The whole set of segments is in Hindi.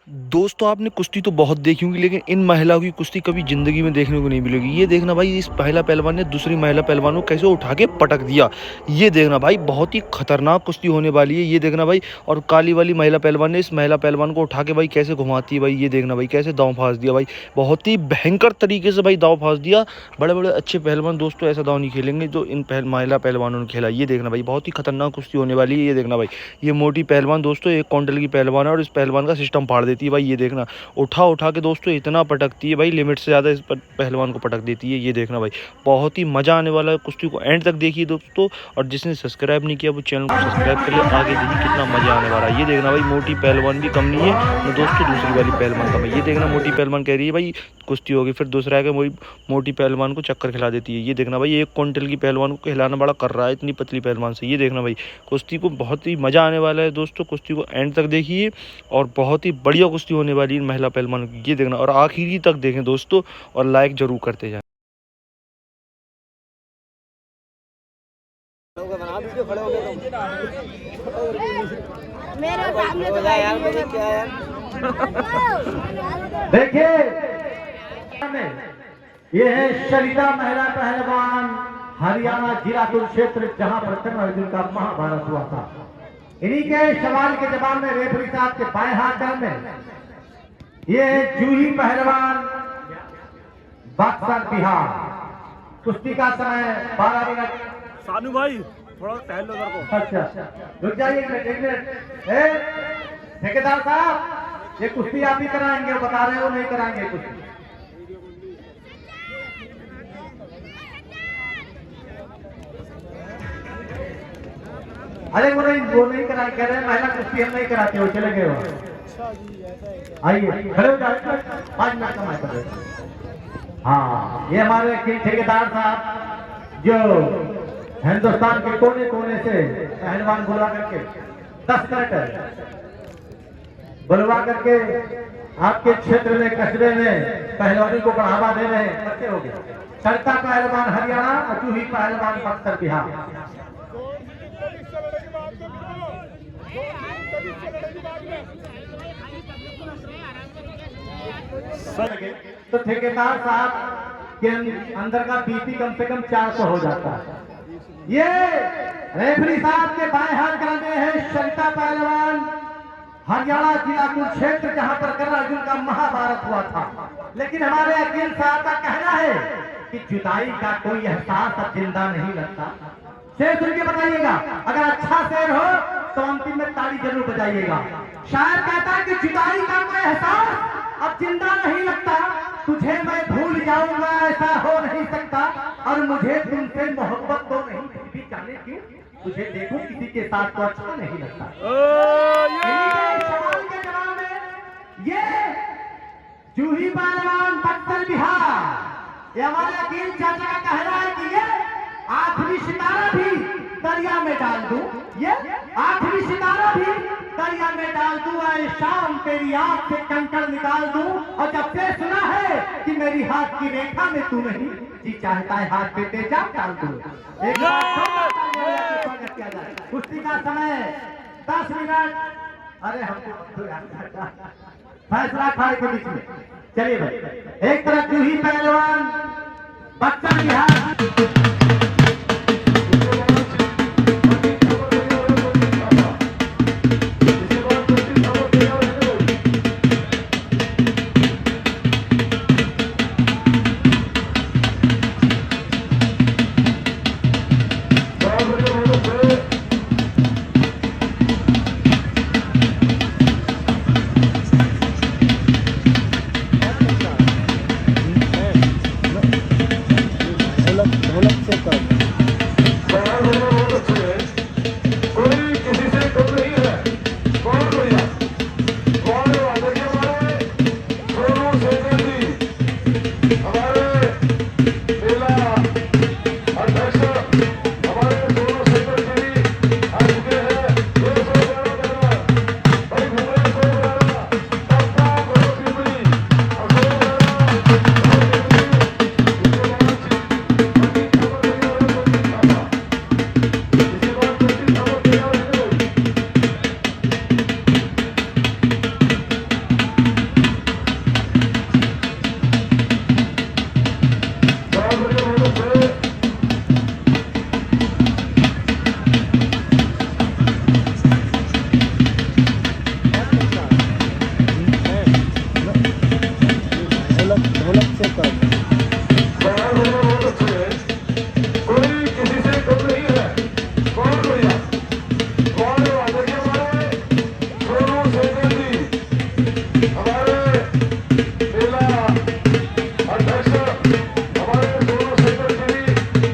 दोस्तों आपने कुश्ती तो बहुत देखी होंगी लेकिन इन महिलाओं की कुश्ती कभी ज़िंदगी में देखने को नहीं मिलेगी। ये देखना भाई इस महिला पहलवान ने दूसरी महिला पहलवान को कैसे उठा के पटक दिया। ये देखना भाई बहुत ही खतरनाक कुश्ती होने वाली है। ये देखना भाई और काली वाली महिला पहलवान ने इस महिला पहलवान को उठा के भाई कैसे घुमाती है भाई। ये देखना भाई कैसे दाँव फाँस दिया भाई। बहुत ही भयंकर तरीके से भाई दाँव फाँस दिया। बड़े-बड़े अच्छे पहलवान दोस्तों ऐसा दाँव नहीं खेलेंगे जो इन महिला पहलवानों ने खेला। ये देखना भाई बहुत ही खतरनाक कुश्ती होने वाली है। ये देखना भाई ये मोटी पहलवान दोस्तों 1 क्विंटल की पहलवान है और इस पहलवान का सिस्टम फाड़ देती है भाई। ये देखना उठा के दोस्तों इतना पटकती है भाई, लिमिट से ज़्यादा इस पहलवान को पटक देती है। ये देखना भाई बहुत ही मज़ा आने वाला है। कुश्ती को एंड तक देखिए दोस्तों, और जिसने सब्सक्राइब नहीं किया वो चैनल को सब्सक्राइब कर ले। आगे देखिए कितना मज़ा आने वाला है। ये देखना भाई मोटी पहलवान भी कम नहीं है तो दोस्तों दूसरी वाली पहलवान कम है। ये देखना मोटी पहलवान कह रही है भाई कुश्ती होगी, फिर दूसरा आके वही मोटी पहलवान को चक्कर खिला देती है। ये देखना भाई 1 क्विंटल की पहलवान को खिलाना बड़ा कर रहा है इतनी पतली पहलवान से। ये देखना भाई कुश्ती को बहुत ही मज़ा आने वाला है दोस्तों। कुश्ती को एंड तक देखिए और बहुत ही बढ़िया कुश्ती होने वाली है महिला पहलवान की। ये देखना और आखिरी तक देखें दोस्तों और लाइक जरूर करते जाएं। मेरे सामने तो यार मुझे क्या यार देखिए ये है सरिता महिला पहलवान हरियाणा जिला कुरुक्षेत्र, जहां पर कर्ण अर्जुन का महाभारत हुआ था। इन्हीं के सवाल के जवाब में रेफरी साहब के बाएं हाथ में ये जूही पहलवान बक्सर बिहार। कुश्ती का समय 12 मिनट। सानू भाई थोड़ा टहल लो मेरे को। अच्छा रुक जाइए एक मिनट। ठेकेदार साहब ये कुश्ती आप ही कराएंगे, बता रहे हो नहीं कराएंगे कुश्ती। अरे वो नहीं करा, कह रहे हैं महिला कुश्ती हम नहीं कराते हो, चले गए हो। आइए खड़े हो जाइए, 5 मिनट का कर रहे। हाँ ये हमारे ठेकेदार साहब जो हिंदुस्तान के कोने कोने से पहलवान बुला करके 10 मिनट बुलवा करके आपके क्षेत्र में कस्बे में पहलवानी को बढ़ावा दे रहे हैं। बच्चे हो गए सरिता पहलवान हरियाणा और जूही पहलवान बक्सर बिहार। तो ठेकेदार साहब के अंदर का बीपी कम से कम 400 हो जाता है। ये रेफरी साहब के बाएं हाथ कराने हैं सरिता पहलवान हरियाणा जिला कुरुक्षेत्र, जहां पर कर्ण अर्जुन का महाभारत हुआ था। लेकिन हमारे वकील साहब का कहना है कि जुदाई का कोई एहसास अब जिंदा नहीं लगता। शेर सुन के बताइएगा, अगर अच्छा शेर हो तो अंतिम में ताली जरूर बजाइएगा। शायर कहता है कि जुदाई का कोई एहसास अब जिंदा नहीं लगता, तुझे मैं भूल जाऊंगा ऐसा हो नहीं सकता, और मुझे तुमसे मोहब्बत तो नहीं, फिर भी जाने क्यों तुझे देखो किसी के साथ तो अच्छा नहीं लगता। सवाल के जवाब में ये जूही पहलवान बक्सर बिहार, ये हमारे वकील चाचा का कहना है कि ये आखिरी सितारा भी दरिया में डाल दूं, ये आखिरी सितारा भी दरिया में डाल दूं, आए शाम तेरी आंख से कंकड़ निकाल दूं, और जब से सुना है कि मेरी हाथ की रेखा में तू नहीं, जी चाहता है हाथ पे तेजाब डाल दूं। एक स्वागत किया जाए। कुश्ती का समय 10 मिनट। अरे हमको फैसला अखाड़े के बीच में। चलिए भाई, एक तरफ जूही पहलवान बक्सर बिहार। ढोलक से हमारे मेला अध्यक्ष हमारे दोनों सेक्रेटरी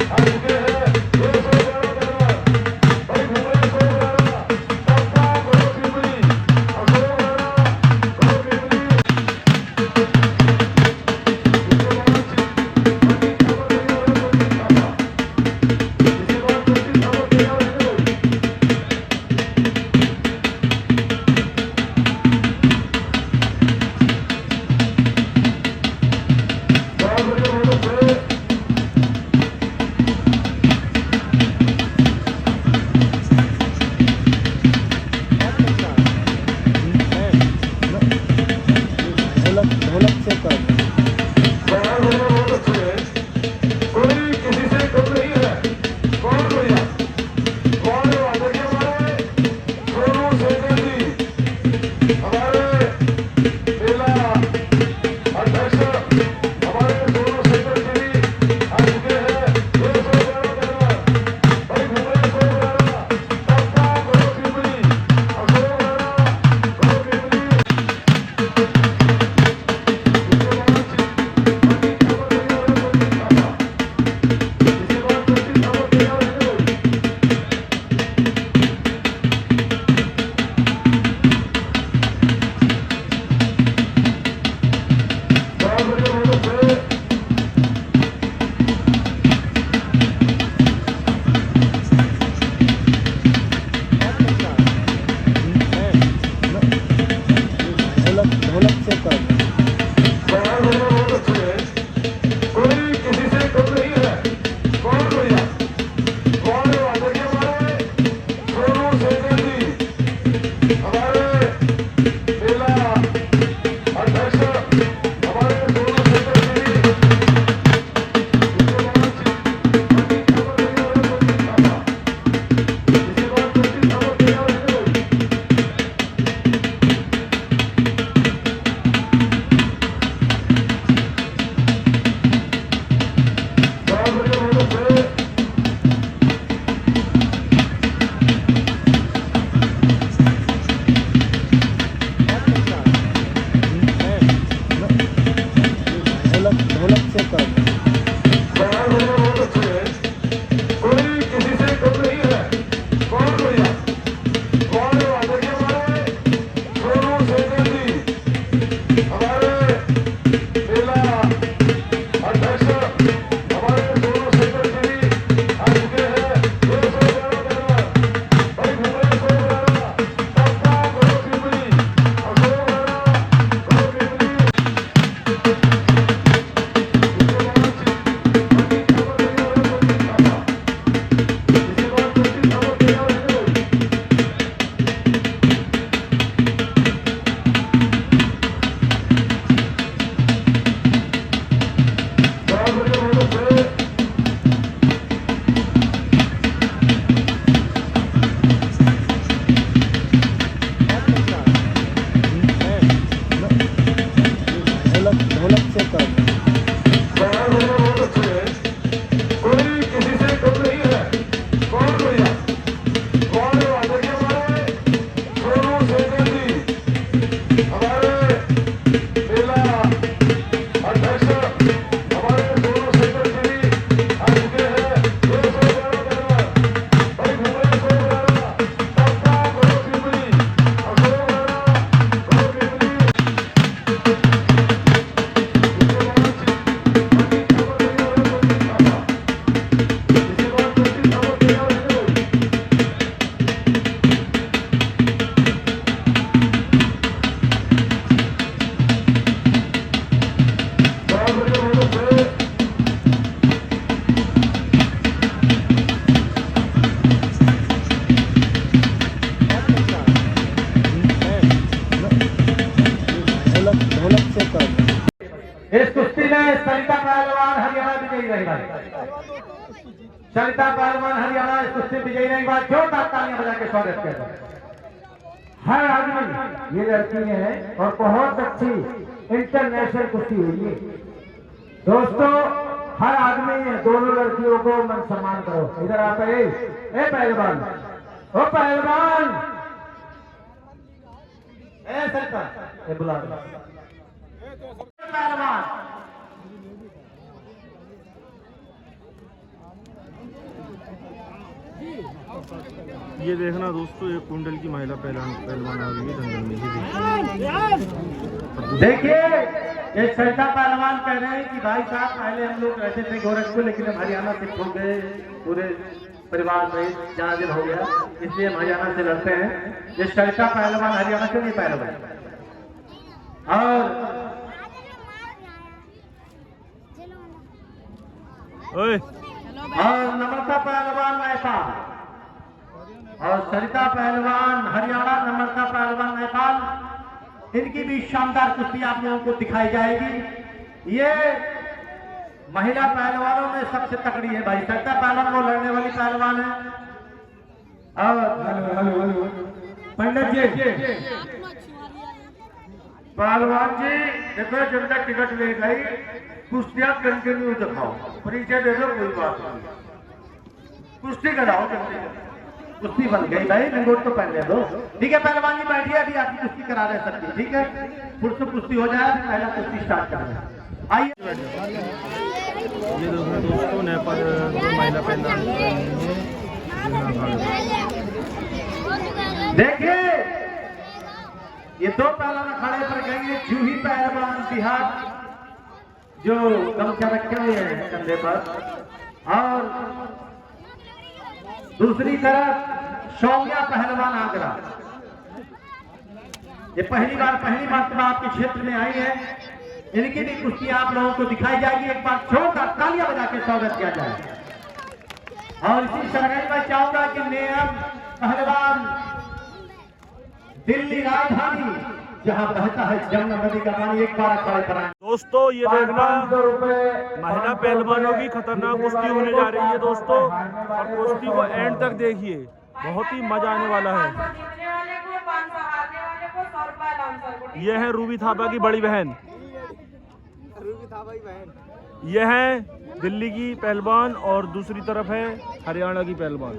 आ चुके हैं। ये सो गया भाई घूमने सो गया सबका करो टिप्पणी और सो गया करो टिप्पणी इस कुश्ती में सरिता पहलवान हरियाणा विजयी रही भाई। सरिता पहलवान हरियाणा इस कुश्ती विजयी रही बात जोरदार तालियां बजा के स्वागत किया। हर आदमी ये लड़की है और बहुत अच्छी इंटरनेशनल कुश्ती हुई है दोस्तों। हर आदमी दोनों लड़कियों को मन सम्मान करो। इधर आप ए पहलवान, ओ पहलवान, ऐसे कर ये बुला दो। पहलवान ये देखना दोस्तों, एक कुंडल की महिला पहलवान आ गई है दंगल में। ये देखिए, ये सरिता पहलवान कह रहे हैं कि भाई साहब पहले हम लोग रहते थे गोरखपुर, लेकिन हम हरियाणा शिफ्ट हो गए, पूरे परिवार में जहाँ दिन हो गया, इसलिए हम हरियाणा से लड़ते हैं। ये सरिता पहलवान हरियाणा से नहीं पहलवान। और नम्रता पहलवान नेपाल और सरिता पहलवान हरियाणा, नम्रता पहलवान नेपाल। इनकी भी शानदार कुश्ती आप लोगों को दिखाई जाएगी। ये महिला पहलवानों में सबसे तगड़ी है भाई। सरिता पहलवान वो लड़ने वाली पहलवान है। और पंडित जी, पहलवान जी देखो, जब तक टिकट ले गई कुश्तियां कंटिन्यू दिखाओ, परिचय दे दो, कोई बात नहीं, कुश्ती कराओ जल्दी। कुश्ती बन गई भाई, लंगोट तो पहन ले दो। ठीक है पहलवान जी, बैठिए, अभी आपकी कुश्ती करा रहे सकती। ठीक है, फुर्सत कुश्ती हो जाए, पहला कुश्ती स्टार्ट कर रहे हैं। आइए। ये दोस्तों नेपाल महिला पहलवान देखिए, ये दो पहलवान खड़े पर गए। जूही पहलवान बिहार जो गमछा रखे हुए हैं कंधे पर, और दूसरी तरफ सौम्या पहलवान आगरा। ये पहली बार आपके क्षेत्र में आई है। इनकी भी कुश्ती आप लोगों को दिखाई जाएगी। एक बार जोरदार तालियां बजा के स्वागत किया जाए। और इसी सरगर्मी में चाहूंगा कि नियम पहलवान दिल्ली राजधानी जहां बहता है जमुना नदी का पानी, एक बार खड़े कराएं। दोस्तों ये देखना, 500 रुपए महिला पहलवानों की खतरनाक कुश्ती होने जा रही है दोस्तों, और कुश्ती को एंड तक देखिए, बहुत ही मजा आने वाला है। ये है रूबी थापा की बड़ी बहन, ये है दिल्ली की पहलवान, और दूसरी तरफ है हरियाणा की पहलवान।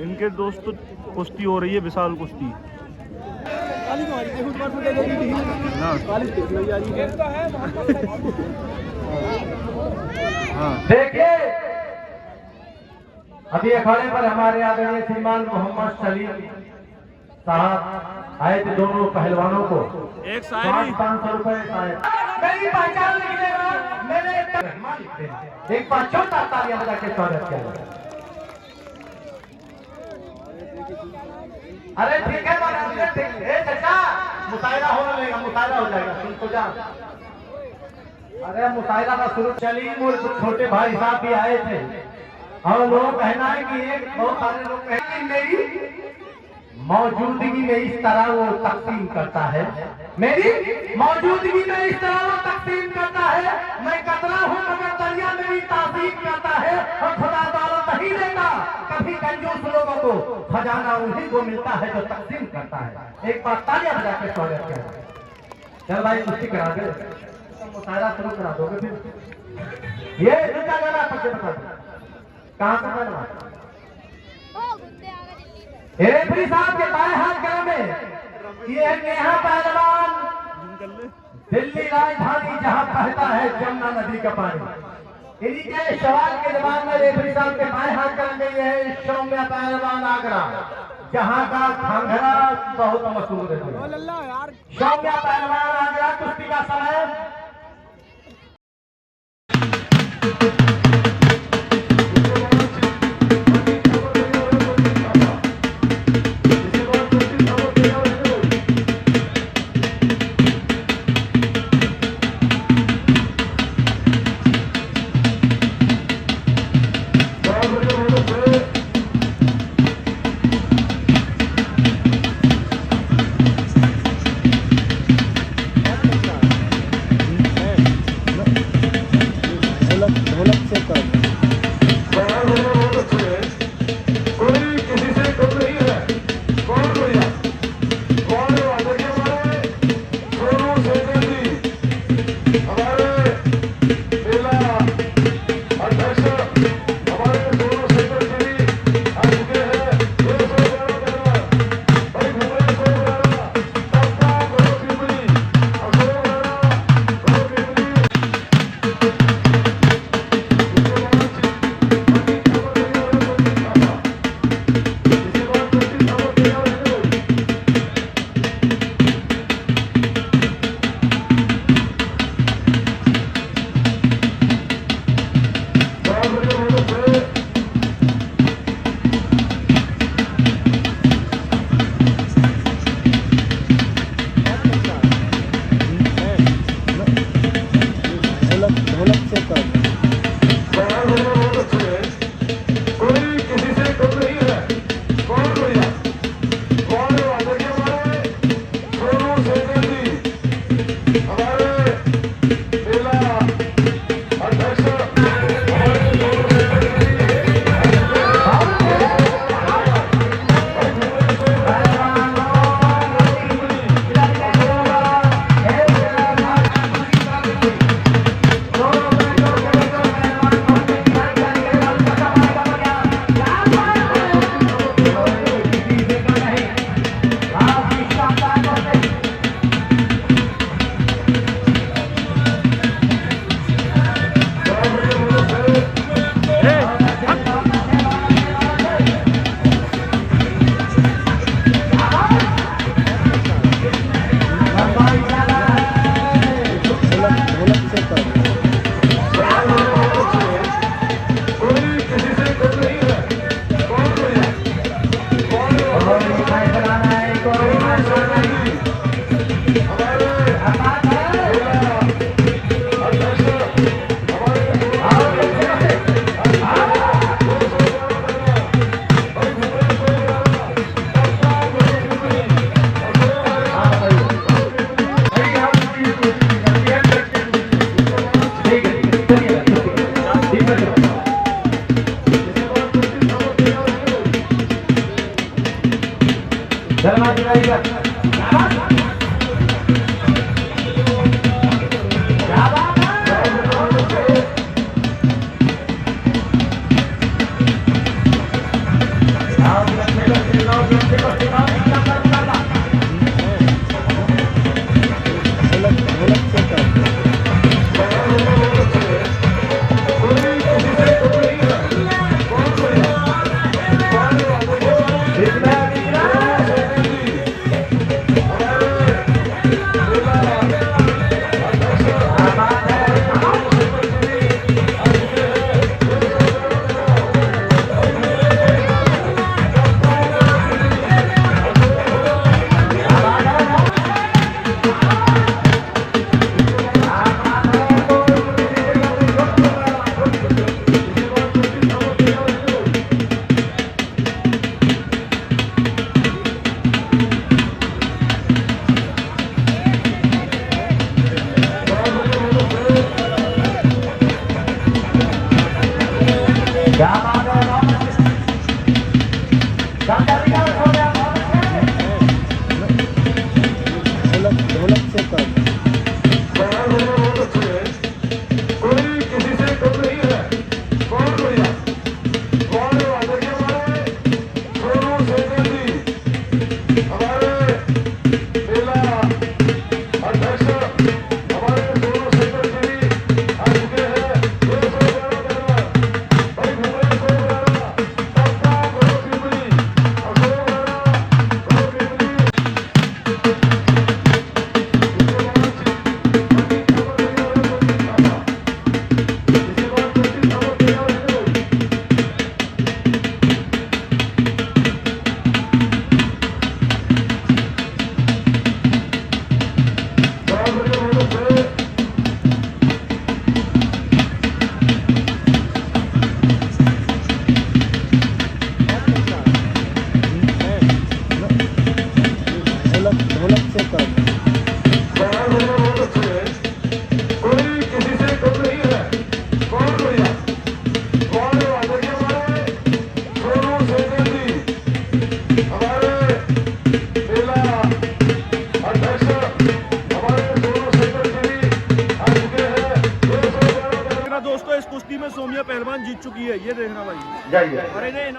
इनके दोस्तों कुश्ती हो रही है, विशाल कुश्ती। देखिए, अभी अखाड़े पर हमारे आदरणीय श्रीमान मोहम्मद सलीम साहब आए थे। दोनों पहलवानों को एक शायरी 500 रुपए मेरी पहचान लिखिएगा, मेरे रहमान लिखते हैं। एक बार छोटा तालियां बजा के स्वागत किया। अरे ठीक है, चाचा मुशायरा होने लगेगा, मुशायरा हो जाएगा, सुन तो जा। अरे मुशायरा का शुरू। सलीम और कुछ छोटे भाई साहब भी आए थे, और लोग कहना है कि एक बहुत सारे लोग कहते हैं मेरी मौजूदगी में इस तरह वो तकसीम करता है, मेरी मौजूदगी में इस तरह वो तकसीम करता है। मैं कतरा हूँ मगर दरिया मेरी तासीम करता है, और खुदा दौलत नहीं देता कभी कंजूस लोगों को, खजाना उन्हीं को मिलता है जो तकसीम करता है। एक बार तालियां बजा के स्वागत करें। चल भाई कुश्ती करा दे, मुशायरा शुरू करा दोगे फिर। ये रुका गाना पक्के बता दो कहाँ से करना। रेफरी साहब के बाएं हाथ गले में ये है नेहा पहलवान, दिल्ली राजधानी जहां बहता है जमुना नदी का पानी। इन्हीं के सवाल के जवाब में रेफरी साहब के बाएं हाथ गले में ये है सौम्या पहलवान आगरा, जहां का घाघरा बहुत मशहूर है। सौम्या पहलवान आगरा, कुश्ती का समय। क्या बात है, जानकारी का हो गया, बहुत अच्छे। बहुत अच्छे हैं। कोई किसी से कम नहीं है। कौन बढ़िया? कौन है? देखिए हमारे सोनू सेठन जी, हमारे मेला अध्यक्ष, हमारे सोनू सेठन जी आ चुके हैं। ये सो जाना करना भाई घूमने सो जाना सबका करो पिपली अशोक राणा करो पिपली। कोई किसी से कम नहीं है। कौन बढ़िया? कौन है? देखिए हमारे सोनू सेठन जी, हमारे मेला अध्यक्ष, हमारे सोनू सेठन जी आ चुके हैं। ये सो जाना करना देखना दोस्तों, इस कुश्ती में सोमिया पहलवान जीत चुकी है, ये देखना भाई। जाइए। अरे नहीं